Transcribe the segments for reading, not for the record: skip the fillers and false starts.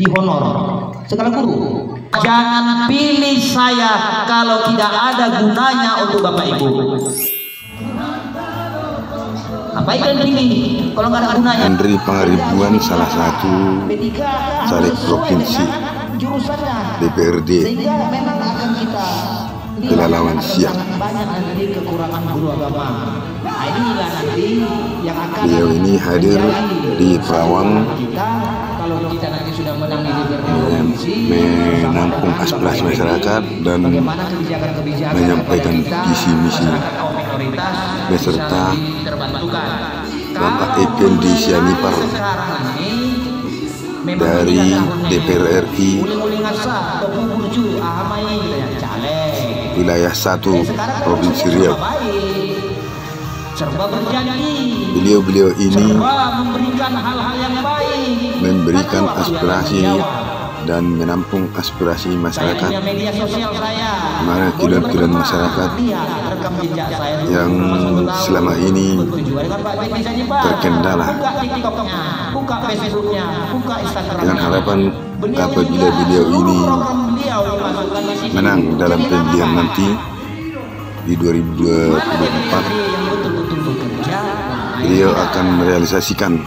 dihonor segala guru. Jangan pilih saya kalau tidak ada gunanya untuk Bapak Ibu. Apa yang pilih kalau nggak ada gunanya? Henry Pangaribuan, salah satu caleg provinsi DPRD Pelalawan Siak. Beliau ini hadir di Perawang menampung aspirasi masyarakat dan menyampaikan visi misi beserta Bapak Effendi Sianipar dari DPR RI wilayah 1 Provinsi Riau. Beliau ini memberikan aspirasi dan menampung aspirasi masyarakat, mana kilan-kilan masyarakat yang selama ini terkendala, dengan harapan apabila beliau ini menang dalam pemilihan nanti di 2024, beliau akan merealisasikan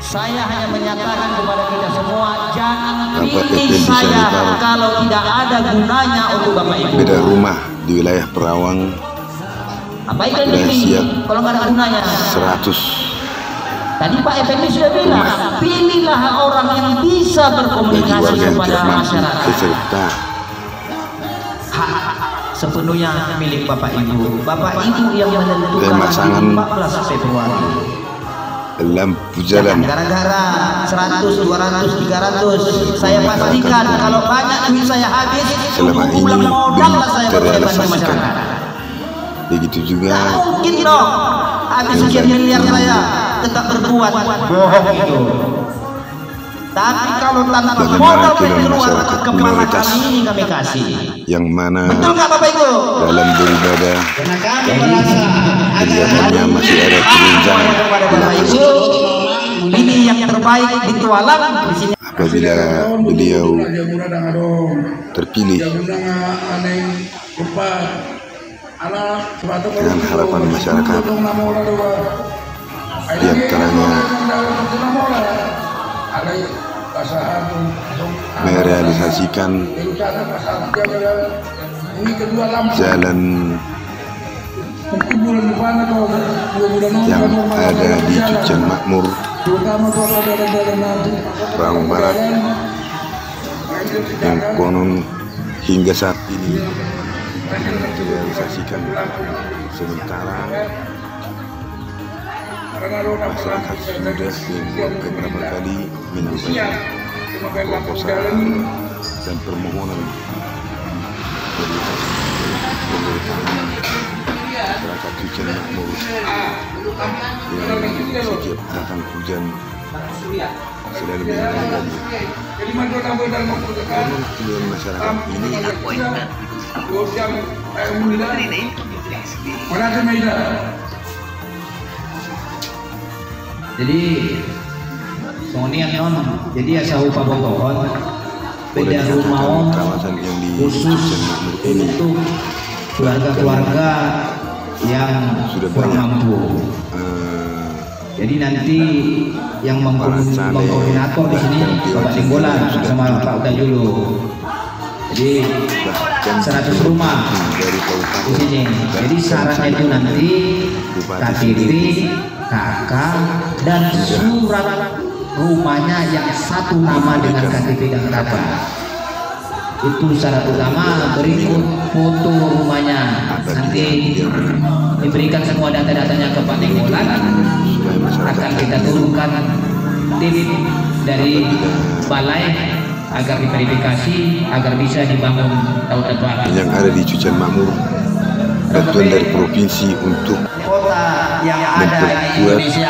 saya hanya menyatakan kepada kita semua, jangan pilih saya kalau tidak ada gunanya untuk Bapak Ibu. Beda rumah di wilayah Perawang, apa yang pilih kalau nggak ada gunanya? 100. Tadi Pak Effendi sudah bilang, pilihlah orang yang bisa berkomunikasi kepada masyarakat. Beserta sepenuhnya milik Bapak Ibu. Bapak Ibu yang menentukan pemasangan 14 Februari. Lampu jalan Gara-gara 100, 200, 300 saya pastikan kalau banyak duit saya habis, selama ini belum terrealisasikan. Begitu juga mungkin dong habis sekian miliar saya tetap berbuat bohong itu. Tapi kalau tanpa modal keluar kepala kami ini kami kasih. Yang mana betul nggak Bapak Ibu? dalam beribadah kelihatannya masih ada tunjangan ini yang terbaik ditualang di sini. Apabila beliau terpilih dengan harapan masyarakat, di antaranya merealisasikan jalan yang ada di Cucian Makmur, Perawang Barat, yang konon hingga saat ini direalisasikan, sementara masyarakat sudah beberapa kali menyampaikan proposal dan permohonan dari pemerintahan masyarakat Cucian Makmur yang setiap datang hujan selalu mengalami keluhan masyarakat ini. Jadi kemudian jadi asa upah botohon beda rumah khusus untuk keluarga-keluarga yang sudah kurang mampu. Jadi nanti yang mengkoordinator di sini Bapak Singgolan sama Pak Uda dulu. Jadi 100 rumah di sini. Jadi syaratnya itu nanti KTP, KK dan surat rumahnya yang satu nama dengan KTP dan KK. Itu syarat utama. Berikut foto rumahnya, nanti diberikan semua data-datanya ke Pak Singgolan. Akan kita turunkan tim dari balai agar diverifikasi agar bisa dibangun tahun depan. Yang ada di Cucian Makmur, bantuan dari provinsi untuk kota yang ada di Indonesia.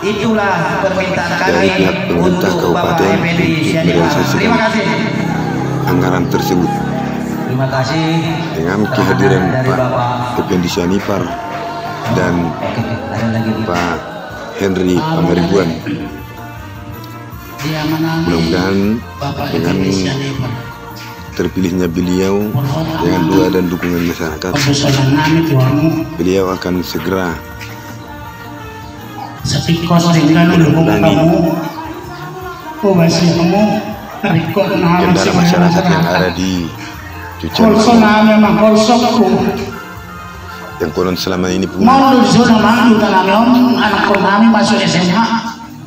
Itulah permintaan kami untuk Bapak Effendi Sianipar. Terima kasih. Anggaran tersebut. Terima kasih. Dengan kehadiran Pak Effendi Sianipar dan Pak Henry Pangaribuan, Mudah-mudahan dengan terpilihnya beliau dengan doa dan dukungan masyarakat, beliau akan segera kendala masyarakat yang ada di Cucian yang konon selama ini pun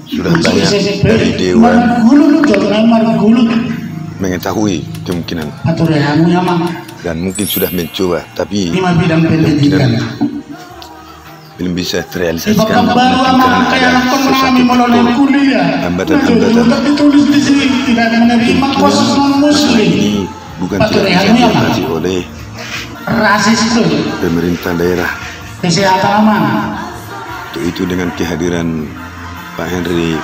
sudah banyak dari dewan mengetahui kemungkinan dan mungkin sudah mencoba, tapi kemungkinan belum bisa terrealisasikan mungkin karena ada sesuatu hambatan-hambatan. Masalah ini bukan tidak bisa diatasi oleh pemerintah daerah. Untuk itu dengan kehadiran Pak Henry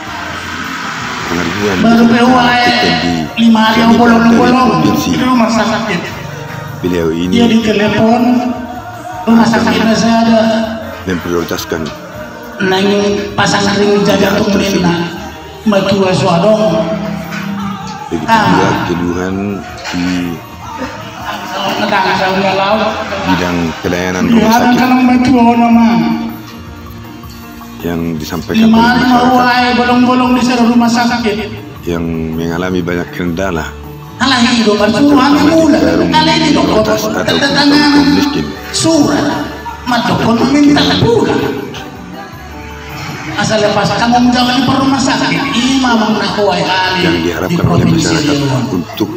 Pangaribuan di provinsi, beliau ini memprioritaskan begitu juga keluhan di bidang pelayanan rumah sakit yang disampaikan oleh masyarakat yang mengalami banyak kendala, terutama di daerah prioritas atau kaum miskin. Yang diharapkan oleh masyarakat untuk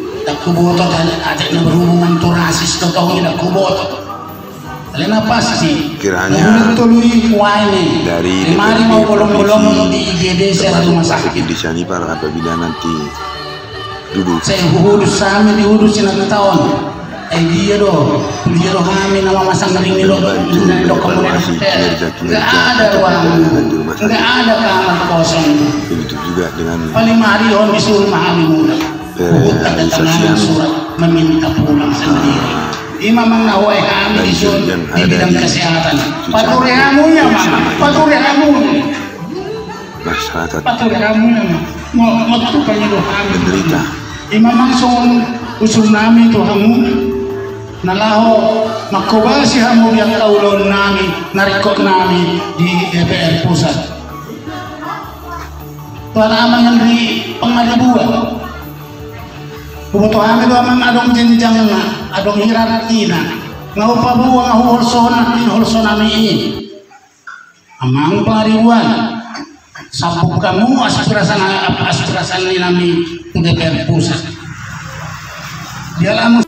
kiranya dari provinsi termasuk Pak Edi Syanipar apabila nanti duduk begitu juga dengan realisasian banjir yang ada di masyarakat menderita. Usul nami itu hamu nalaho makobasi hamu yang kaulon nami narikot nami di DPR pusat. Tuan amang yang di Pangaribuan kebutuhan itu amang adong jenjang adong hierarkina ngau pabuang ngau holsona ini amang Pangaribuan sampuk kamu aspirasi nami di DPR pusat. Dia lamu